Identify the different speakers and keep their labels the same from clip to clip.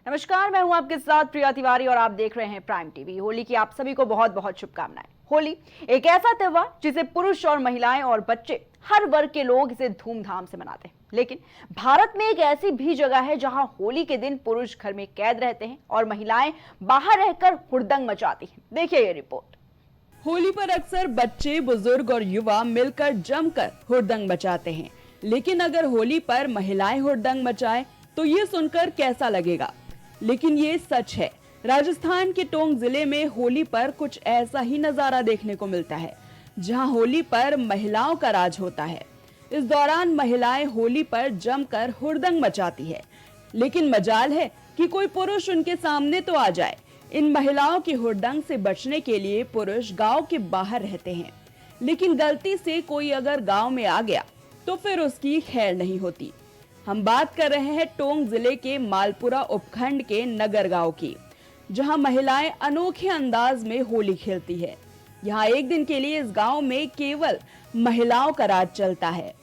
Speaker 1: नमस्कार, मैं हूं आपके साथ प्रिया तिवारी और आप देख रहे हैं प्राइम टीवी। होली की आप सभी को बहुत बहुत शुभकामनाएं। होली एक ऐसा त्योहार जिसे पुरुष और महिलाएं और बच्चे हर वर्ग के लोग इसे धूमधाम से मनाते हैं। लेकिन भारत में एक ऐसी भी जगह है जहां होली के दिन पुरुष घर में कैद रहते हैं और महिलाएं बाहर रहकर हुड़दंग मचाती हैं। देखिए ये रिपोर्ट।
Speaker 2: होली पर अक्सर बच्चे, बुजुर्ग और युवा मिलकर जमकर हुड़दंग मचाते हैं, लेकिन अगर होली पर महिलाएं हुड़दंग मचाएं तो ये सुनकर कैसा लगेगा? लेकिन ये सच है। राजस्थान के टोंक जिले में होली पर कुछ ऐसा ही नजारा देखने को मिलता है, जहां होली पर महिलाओं का राज होता है। इस दौरान महिलाएं होली पर जमकर हुड़दंग मचाती है, लेकिन मजाल है कि कोई पुरुष उनके सामने तो आ जाए। इन महिलाओं की हुड़दंग से बचने के लिए पुरुष गांव के बाहर रहते हैं, लेकिन गलती से कोई अगर गांव में आ गया तो फिर उसकी खैर नहीं होती। हम बात कर रहे हैं टोंक जिले के मालपुरा उपखंड के नगर गांव की, जहां महिलाएं अनोखे अंदाज में होली खेलती है। यहां एक दिन के लिए इस गांव में केवल महिलाओं का राज चलता है।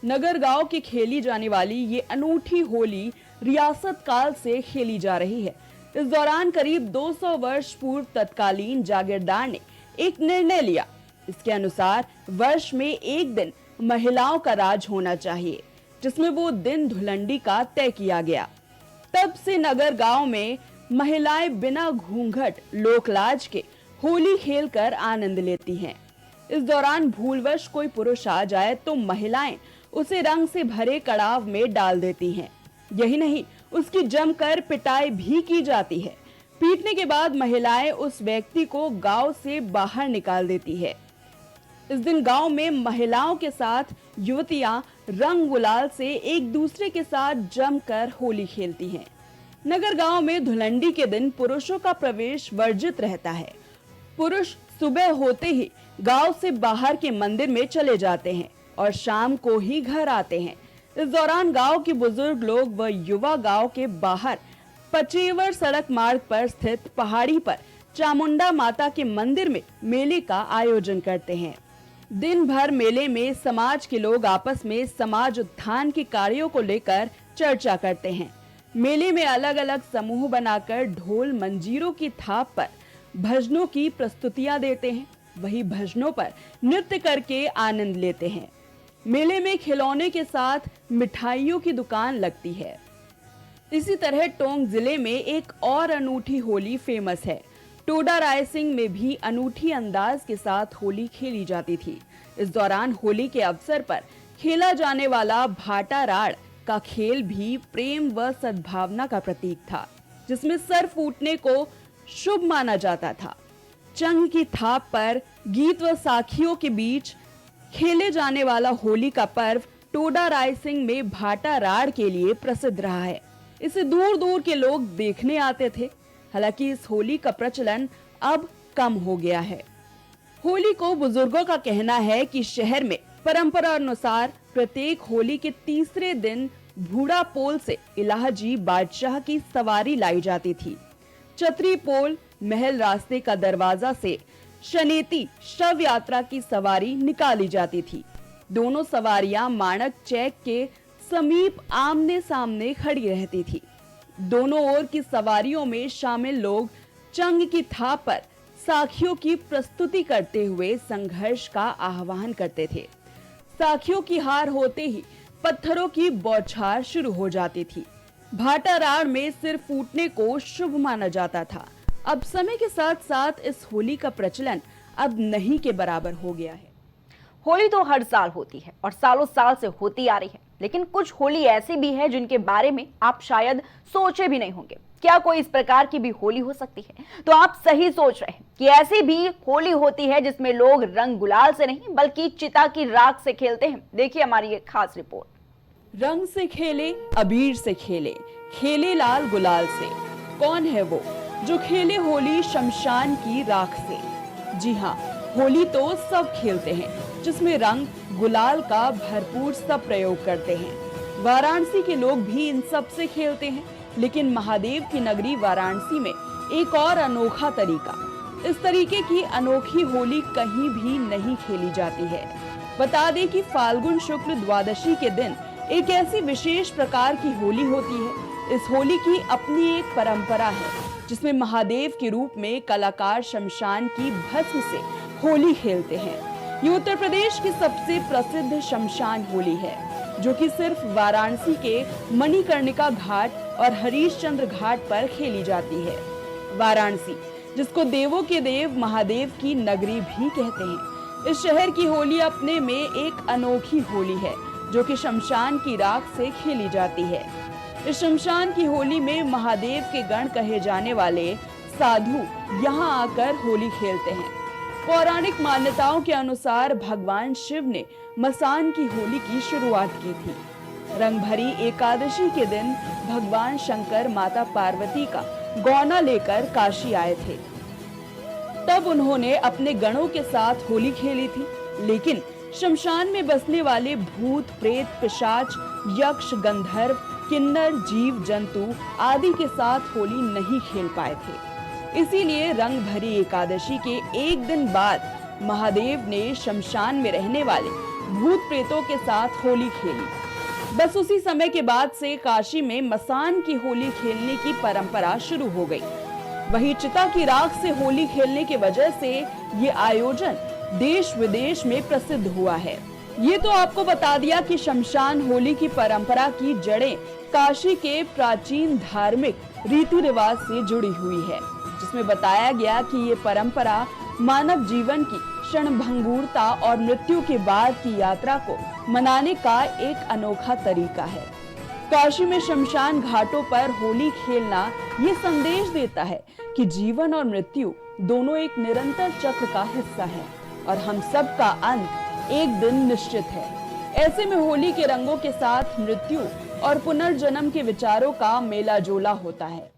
Speaker 2: नगर गांव की खेली जाने वाली ये अनूठी होली रियासत काल से खेली जा रही है। इस दौरान करीब 200 वर्ष पूर्व तत्कालीन जागीरदार ने एक निर्णय लिया। इसके अनुसार वर्ष में एक दिन महिलाओं का राज होना चाहिए, जिसमें वो दिन धुलंडी का तय किया गया। तब से नगर गांव में महिलाएं बिना घूंघट लोकलाज के होली खेलकर आनंद लेती हैं। इस दौरान भूलवश कोई पुरुष आ जाए तो महिलाएं उसे रंग से भरे कड़ाव में डाल देती हैं। यही नहीं, उसकी जमकर पिटाई भी की जाती है। पीटने के बाद महिलाएं उस व्यक्ति को गांव से बाहर निकाल देती है। इस दिन गांव में महिलाओं के साथ युवतियां रंग गुलाल से एक दूसरे के साथ जमकर होली खेलती हैं। नगर गांव में धुलंडी के दिन पुरुषों का प्रवेश वर्जित रहता है। पुरुष सुबह होते ही गांव से बाहर के मंदिर में चले जाते हैं और शाम को ही घर आते हैं। इस दौरान गांव के बुजुर्ग लोग व युवा गांव के बाहर पचेवर सड़क मार्ग पर स्थित पहाड़ी पर चामुंडा माता के मंदिर में मेले का आयोजन करते हैं। दिन भर मेले में समाज के लोग आपस में समाज उत्थान के कार्यों को लेकर चर्चा करते हैं। मेले में अलग अलग समूह बनाकर ढोल मंजीरों की थाप पर भजनों की प्रस्तुतियां देते हैं। वही भजनों पर नृत्य करके आनंद लेते हैं। मेले में खिलौने के साथ मिठाइयों की दुकान लगती है। इसी तरह टोंक जिले में एक और अनूठी होली फेमस है। टोडा रायसिंह में भी अनूठी अंदाज के साथ होली खेली जाती थी। इस दौरान होली के अवसर पर खेला जाने वाला भाटा राड़ का खेल भी प्रेम व सद्भावना का प्रतीक था, जिसमें सर फूटने को शुभ माना जाता था। चंग की थाप पर गीत व साखियों के बीच खेले जाने वाला होली का पर्व टोडा रायसिंह में भाटा राड़ के लिए प्रसिद्ध रहा है। इसे दूर दूर के लोग देखने आते थे। हालांकि इस होली का प्रचलन अब कम हो गया है। होली को बुजुर्गों का कहना है कि शहर में परंपरा अनुसार प्रत्येक होली के तीसरे दिन भूड़ा पोल से इलाहाजी बादशाह की सवारी लाई जाती थी। छतरी पोल महल रास्ते का दरवाजा से शनेती शव यात्रा की सवारी निकाली जाती थी। दोनों सवारियां माणक चैक के समीप आमने सामने खड़ी रहती थी। दोनों ओर की सवारियों में शामिल लोग चंग की थाप पर साखियों की प्रस्तुति करते हुए संघर्ष का आह्वान करते थे। साखियों की हार होते ही पत्थरों की बौछार शुरू हो जाती थी। भाटा राड़ में सिर फूटने को शुभ माना जाता था। अब समय के साथ साथ इस होली का प्रचलन अब नहीं के बराबर हो गया है।
Speaker 1: होली तो हर साल होती है और सालों साल से होती आ रही है, लेकिन कुछ होली ऐसी भी है जिनके बारे में आप शायद सोचे भी नहीं होंगे। क्या कोई इस प्रकार की भी होली हो सकती है? तो आप सही सोच रहे हैं कि ऐसी भी होली होती है जिसमें लोग रंग गुलाल से नहीं बल्कि चिता की राख से खेलते हैं। देखिए हमारी ये खास रिपोर्ट।
Speaker 2: रंग से खेले, अबीर से खेले, खेले लाल गुलाल से। कौन है वो जो खेले होली शमशान की राख से? जी हाँ, होली तो सब खेलते हैं, जिसमें रंग गुलाल का भरपूर सब प्रयोग करते हैं। वाराणसी के लोग भी इन सब से खेलते हैं, लेकिन महादेव की नगरी वाराणसी में एक और अनोखा तरीका, इस तरीके की अनोखी होली कहीं भी नहीं खेली जाती है। बता दें कि फाल्गुन शुक्ल द्वादशी के दिन एक ऐसी विशेष प्रकार की होली होती है। इस होली की अपनी एक परंपरा है जिसमें महादेव के रूप में कलाकार शमशान की भस्म से होली खेलते हैं। ये उत्तर प्रदेश की सबसे प्रसिद्ध शमशान होली है, जो कि सिर्फ वाराणसी के मणिकर्णिका घाट और हरीशचंद्र घाट पर खेली जाती है। वाराणसी, जिसको देवों के देव महादेव की नगरी भी कहते हैं, इस शहर की होली अपने में एक अनोखी होली है जो कि शमशान की राख से खेली जाती है। इस शमशान की होली में महादेव के गण कहे जाने वाले साधु यहाँ आकर होली खेलते हैं। पौराणिक मान्यताओं के अनुसार भगवान शिव ने मसान की होली की शुरुआत की थी। रंगभरी एकादशी के दिन भगवान शंकर माता पार्वती का गौना लेकर काशी आए थे। तब उन्होंने अपने गणों के साथ होली खेली थी, लेकिन शमशान में बसने वाले भूत, प्रेत, पिशाच, यक्ष, गंधर्व, किन्नर, जीव जंतु आदि के साथ होली नहीं खेल पाए थे। इसीलिए रंग भरी एकादशी के एक दिन बाद महादेव ने शमशान में रहने वाले भूत प्रेतों के साथ होली खेली। बस उसी समय के बाद से काशी में मसान की होली खेलने की परंपरा शुरू हो गई। वहीं चिता की राख से होली खेलने की वजह से ये आयोजन देश विदेश में प्रसिद्ध हुआ है। ये तो आपको बता दिया कि शमशान होली की परंपरा की जड़ें काशी के प्राचीन धार्मिक रीति रिवाज से जुड़ी हुई है, जिसमें बताया गया कि ये परंपरा मानव जीवन की क्षणभंगुरता और मृत्यु के बाद की यात्रा को मनाने का एक अनोखा तरीका है। काशी में शमशान घाटों पर होली खेलना ये संदेश देता है कि जीवन और मृत्यु दोनों एक निरंतर चक्र का हिस्सा है और हम सब का अंत एक दिन निश्चित है। ऐसे में होली के रंगों के साथ मृत्यु और पुनर्जन्म के विचारों का मेला जोला होता है।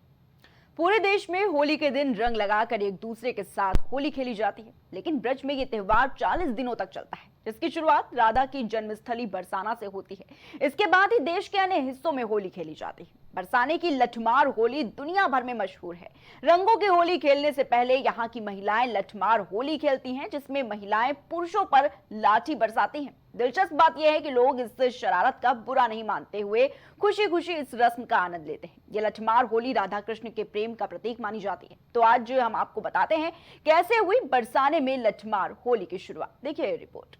Speaker 1: पूरे देश में होली के दिन रंग लगाकर एक दूसरे के साथ होली खेली जाती है, लेकिन ब्रज में ये त्योहार 40 दिनों तक चलता है, जिसकी शुरुआत राधा की जन्मस्थली बरसाना से होती है। इसके बाद ही देश के अन्य हिस्सों में होली खेली जाती है। बरसाने की लठमार होली दुनिया भर में मशहूर है। रंगों की होली खेलने से पहले यहाँ की महिलाएं लठमार होली खेलती हैं, जिसमें महिलाएं पुरुषों पर लाठी बरसाती हैं। दिलचस्प बात यह है कि लोग इस शरारत का बुरा नहीं मानते हुए खुशी खुशी इस रस्म का आनंद लेते हैं। ये लठमार होली राधा कृष्ण के प्रेम का प्रतीक मानी जाती है। तो आज हम आपको बताते हैं कैसे हुई बरसाने में लठमार होली की शुरुआत। देखिए ये रिपोर्ट।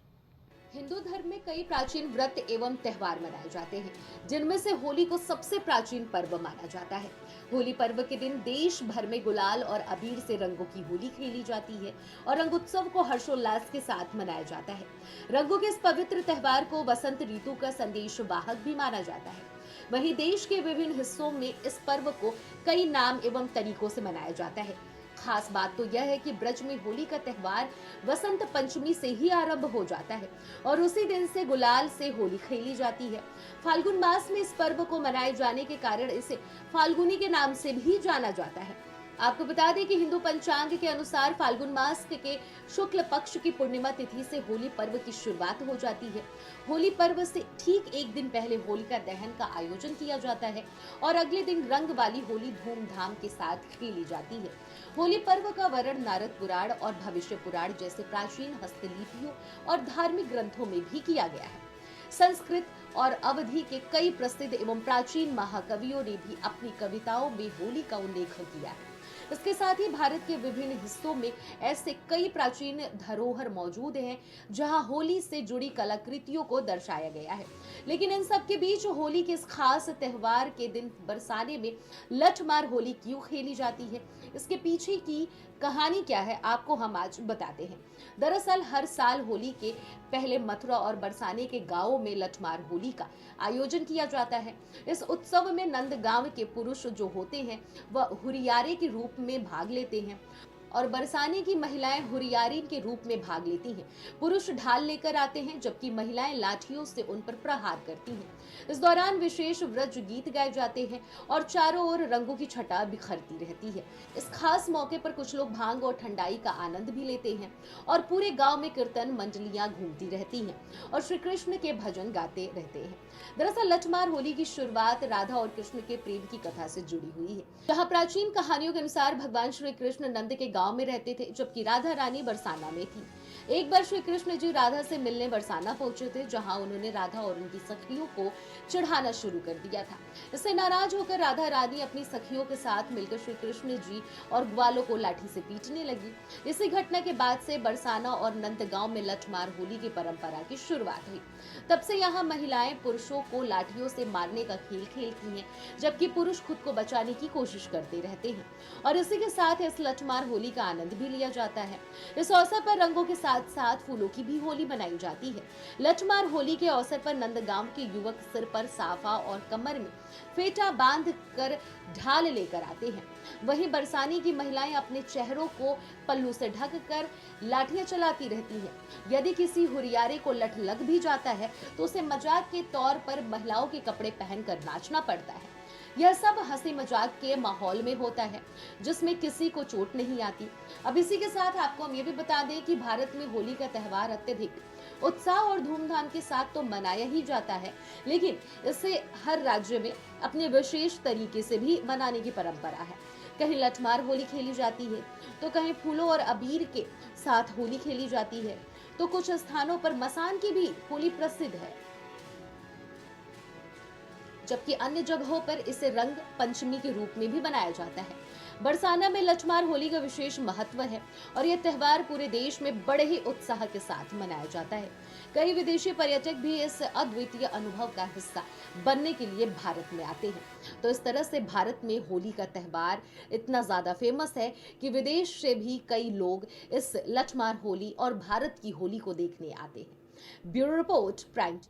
Speaker 3: हिंदू धर्म में कई प्राचीन व्रत एवं त्योहार मनाए जाते हैं, जिनमें से होली को सबसे प्राचीन पर्व माना जाता है। होली पर्व के दिन देश भर में गुलाल और अबीर से रंगों की होली खेली जाती है और रंग उत्सव को हर्षोल्लास के साथ मनाया जाता है। रंगों के इस पवित्र त्योहार को वसंत ऋतु का संदेश वाहक भी माना जाता है। वहीं देश के विभिन्न हिस्सों में इस पर्व को कई नाम एवं तरीकों से मनाया जाता है। खास बात तो यह है कि ब्रज में होली का त्योहार वसंत पंचमी से ही आरंभ हो जाता है और उसी दिन से गुलाल से होली खेली जाती है। फाल्गुन मास में इस पर्व को मनाए जाने के कारण इसे फाल्गुनी के नाम से भी जाना जाता है। आपको बता दें कि हिंदू पंचांग के अनुसार फाल्गुन मास के शुक्ल पक्ष की पूर्णिमा तिथि से होली पर्व की शुरुआत हो जाती है। होली पर्व से ठीक एक दिन पहले होलिका दहन का आयोजन किया जाता है और अगले दिन रंग वाली होली धूमधाम के साथ खेली जाती है। होली पर्व का वर्णन नारद पुराण और भविष्य पुराण जैसे प्राचीन हस्तलिपियों और धार्मिक ग्रंथों में भी किया गया है। संस्कृत और अवधि के कई प्रसिद्ध एवं प्राचीन महाकवियों ने भी अपनी कविताओं में होली का उल्लेख किया है। इसके साथ ही भारत के विभिन्न हिस्सों में ऐसे कई प्राचीन धरोहर मौजूद हैं जहां होली से जुड़ी कलाकृतियों को दर्शाया गया है। लेकिन इन सब के बीच होली के इस खास त्योहार के दिन बरसाने में लठमार होली क्यों खेली जाती है, इसके पीछे की कहानी क्या है, आपको हम आज बताते हैं। दरअसल हर साल होली के पहले मथुरा और बरसाने के गांवों में लठमार होली का आयोजन किया जाता है। इस उत्सव में नंदगांव के पुरुष जो होते हैं वह हुरियारे के रूप में भाग लेते हैं और बरसाने की महिलाएं हुरियारीन के रूप में भाग लेती हैं। पुरुष ढाल लेकर आते हैं जबकि महिलाएं लाठियों से उन पर प्रहार करती हैं। इस दौरान विशेष व्रज गीत गाए जाते हैं और चारों ओर रंगों की छटा बिखरती रहती है। इस खास मौके पर कुछ लोग भांग और ठंडाई का आनंद भी लेते हैं और पूरे गांव में कीर्तन मंडलियां घूमती रहती हैं और श्री कृष्ण के भजन गाते रहते हैं। दरअसल लठमार होली की शुरुआत राधा और कृष्ण के प्रेम की कथा से जुड़ी हुई है। जहाँ प्राचीन कहानियों के अनुसार भगवान श्री कृष्ण नंद के गांव में रहते थे, जबकि राधा रानी बरसाना में थी। एक बार श्री कृष्ण जी राधा से मिलने बरसाना पहुंचे थे, जहां उन्होंने राधा और उनकी सखियों को चिढ़ाना शुरू कर दिया था। इससे नाराज होकर राधा रानी अपनी सखियों के साथ मिलकर श्री कृष्ण जी और ग्वालों को लाठी से पीटने लगी। इसी घटना के बाद से बरसाना और नंदगांव में लठमार होली की परंपरा की शुरुआत हुई। तब से यहाँ महिलाएं पुरुषों को लाठियों से मारने का खेल खेलती हैं, जबकि पुरुष खुद को बचाने की कोशिश करते रहते हैं और इसी के साथ इस लठमार होली का आनंद भी लिया जाता है। इस अवसर पर रंगों के साथ साथ फूलों की भी होली मनाई जाती है। लठमार होली के अवसर पर नंदगांव के युवक सिर पर साफा और कमर में फेटा बांध कर ढाल लेकर आते हैं। वहीं बरसाने की महिलाएं अपने चेहरों को पल्लू से ढक कर लाठियां चलाती रहती हैं। यदि किसी हुरियारे को लठ लग भी जाता है तो उसे मजाक के तौर पर महिलाओं के कपड़े पहनकर नाचना पड़ता है। यह सब हंसी मजाक के माहौल में होता है, जिसमें किसी को चोट नहीं आती। अब इसी के साथ आपको हम ये भी बता दें कि भारत में होली का त्यौहार अत्यधिक उत्साह और धूमधाम के साथ तो मनाया ही जाता है, लेकिन इसे हर राज्य में अपने विशेष तरीके से भी मनाने की परंपरा है। कहीं लठमार होली खेली जाती है, तो कहीं फूलों और अबीर के साथ होली खेली जाती है, तो कुछ स्थानों पर मसान की भी होली प्रसिद्ध है, जबकि अन्य जगहों पर इसे रंग पंचमी के रूप में भी मनाया जाता है। बरसाना में लठमार होली का विशेष महत्व है और यह त्यौहार पूरे देश में बड़े ही उत्साह के साथ मनाया जाता है। कई विदेशी पर्यटक भी इस अद्वितीय अनुभव का हिस्सा बनने के लिए भारत में आते हैं। तो इस तरह से भारत में होली का त्यौहार इतना ज्यादा फेमस है कि विदेश से भी कई लोग इस लठमार होली और भारत की होली को देखने आते हैं। Bureau report, prime.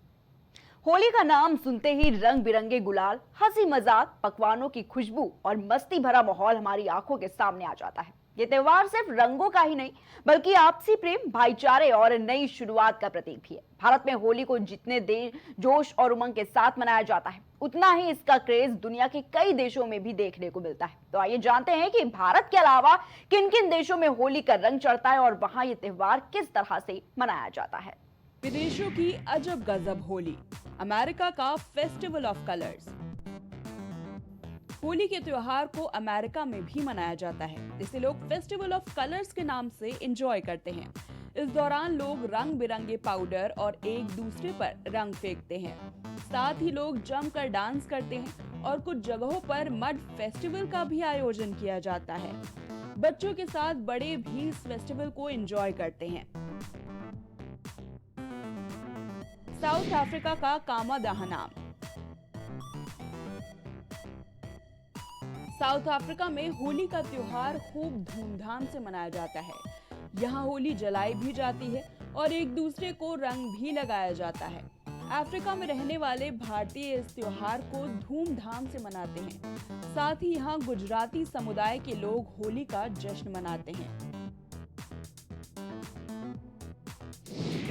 Speaker 1: होली का नाम सुनते ही रंग बिरंगे गुलाल, हंसी मजाक, पकवानों की खुशबू और मस्ती भरा माहौल हमारी आंखों के सामने आ जाता है। ये त्योहार सिर्फ रंगों का ही नहीं, बल्कि आपसी प्रेम, भाईचारे और नई शुरुआत का प्रतीक भी है। भारत में होली को जितने जोश और उमंग के साथ मनाया जाता है, उतना ही इसका क्रेज दुनिया के कई देशों में भी देखने को मिलता है। तो आइए जानते हैं कि भारत के अलावा किन किन देशों में होली का रंग चढ़ता है और वहां ये त्योहार किस तरह से मनाया जाता है।
Speaker 2: विदेशों की अजब गजब होली, अमेरिका का फेस्टिवल ऑफ कलर्स। होली के त्योहार को अमेरिका में भी मनाया जाता है। इसे लोग फेस्टिवल ऑफ कलर्स के नाम से एंजॉय करते हैं। इस दौरान लोग रंग बिरंगे पाउडर और एक दूसरे पर रंग फेंकते हैं। साथ ही लोग जमकर डांस करते हैं और कुछ जगहों पर मड फेस्टिवल का भी आयोजन किया जाता है। बच्चों के साथ बड़े भी इस फेस्टिवल को एंजॉय करते हैं। साउथ अफ्रीका का कामा दहनाम। साउथ अफ्रीका में होली का त्योहार खूब धूमधाम से मनाया जाता है। यहाँ होली जलाई भी जाती है और एक दूसरे को रंग भी लगाया जाता है। अफ्रीका में रहने वाले भारतीय इस त्योहार को धूमधाम से मनाते हैं। साथ ही यहाँ गुजराती समुदाय के लोग होली का जश्न मनाते हैं।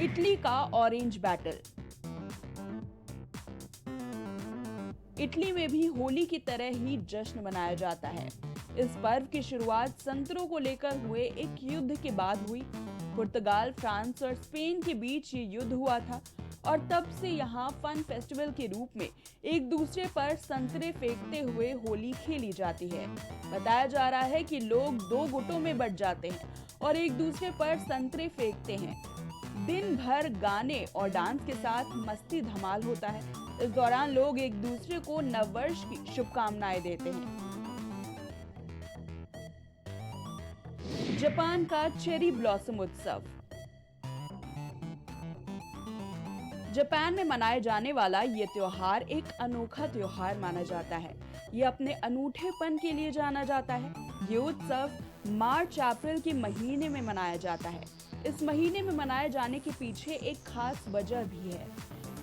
Speaker 2: इटली का ऑरेंज बैटल। इटली में भी होली की तरह ही जश्न मनाया जाता है। इस पर्व की शुरुआत संतरों को लेकर हुए एक युद्ध के बाद हुई। पुर्तगाल, फ्रांस और स्पेन के बीच ये युद्ध हुआ था और तब से यहाँ फन फेस्टिवल के रूप में एक दूसरे पर संतरे फेंकते हुए होली खेली जाती है। बताया जा रहा है कि लोग दो गुटों में बंट जाते हैं और एक दूसरे पर संतरे फेंकते हैं। दिन भर गाने और डांस के साथ मस्ती धमाल होता है। इस दौरान लोग एक दूसरे को नववर्ष की शुभकामनाएं देते हैं। जापान का चेरी ब्लॉसम उत्सव। जापान में मनाए जाने वाला ये त्योहार एक अनोखा त्योहार माना जाता है। ये अपने अनूठेपन के लिए जाना जाता है। ये उत्सव मार्च अप्रैल के महीने में मनाया जाता है। इस महीने में मनाए जाने के पीछे एक खास वजह भी है।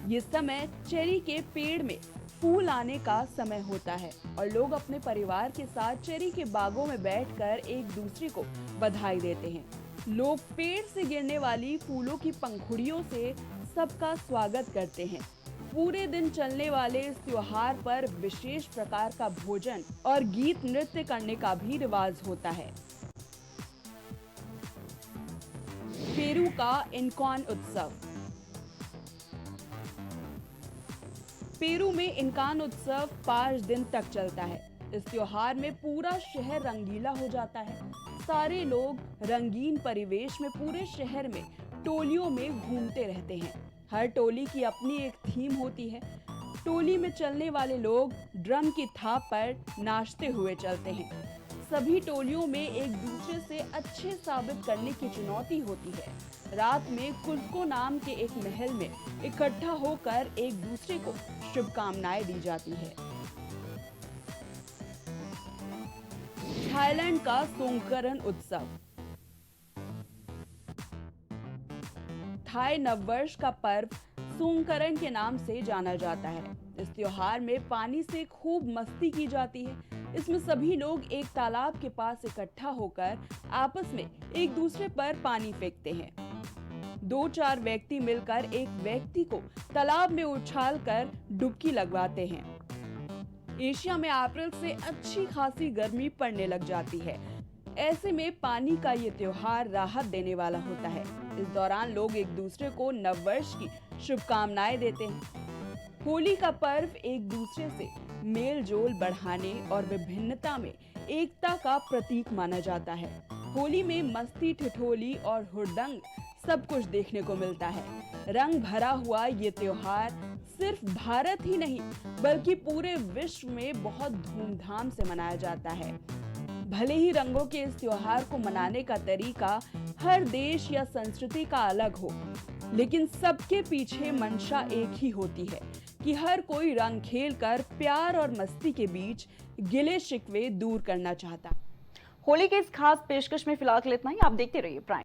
Speaker 2: ये समय चेरी के पेड़ में फूल आने का समय होता है और लोग अपने परिवार के साथ चेरी के बागों में बैठकर एक दूसरे को बधाई देते हैं। लोग पेड़ से गिरने वाली फूलों की पंखुड़ियों से सबका स्वागत करते हैं। पूरे दिन चलने वाले इस त्योहार पर विशेष प्रकार का भोजन और गीत नृत्य करने का भी रिवाज होता है। पेरू का इनकॉन उत्सव। पेरू में इनकान उत्सव 5 दिन तक चलता है। इस त्योहार में पूरा शहर रंगीला हो जाता है। सारे लोग रंगीन परिवेश में पूरे शहर में टोलियों में घूमते रहते हैं। हर टोली की अपनी एक थीम होती है। टोली में चलने वाले लोग ड्रम की थाप पर नाचते हुए चलते हैं। सभी टोलियों में एक दूसरे से अच्छे साबित करने की चुनौती होती है। रात में कुल्को नाम के एक महल में इकट्ठा होकर एक दूसरे को शुभकामनाएं दी जाती है। थाईलैंड का सोंगकरन उत्सव। थाई नववर्ष का पर्व सोंगकरन के नाम से जाना जाता है। इस त्योहार में पानी से खूब मस्ती की जाती है। इसमें सभी लोग एक तालाब के पास इकट्ठा होकर आपस में एक दूसरे पर पानी फेंकते हैं। 2-4 व्यक्ति मिलकर एक व्यक्ति को तालाब में उछालकर डुबकी लगवाते हैं। एशिया में अप्रैल से अच्छी खासी गर्मी पड़ने लग जाती है। ऐसे में पानी का ये त्योहार राहत देने वाला होता है। इस दौरान लोग एक दूसरे को नववर्ष की शुभकामनाएं देते हैं। होली का पर्व एक दूसरे से मेल जोल बढ़ाने और विभिन्नता में एकता का प्रतीक माना जाता है। होली में मस्ती, ठिठोली और हुड़दंग सब कुछ देखने को मिलता है। रंग भरा हुआ ये त्योहार सिर्फ भारत ही नहीं बल्कि पूरे विश्व में बहुत धूमधाम से मनाया जाता है। भले ही रंगों के इस त्योहार को मनाने का तरीका हर देश या संस्कृति का अलग हो, लेकिन सबके पीछे मंशा एक ही होती है कि हर कोई रंग खेलकर प्यार और मस्ती के बीच गिले शिकवे दूर करना चाहता।
Speaker 1: होली के इस खास पेशकश में फिलहाल के लिए इतना ही। आप देखते रहिए प्राइम।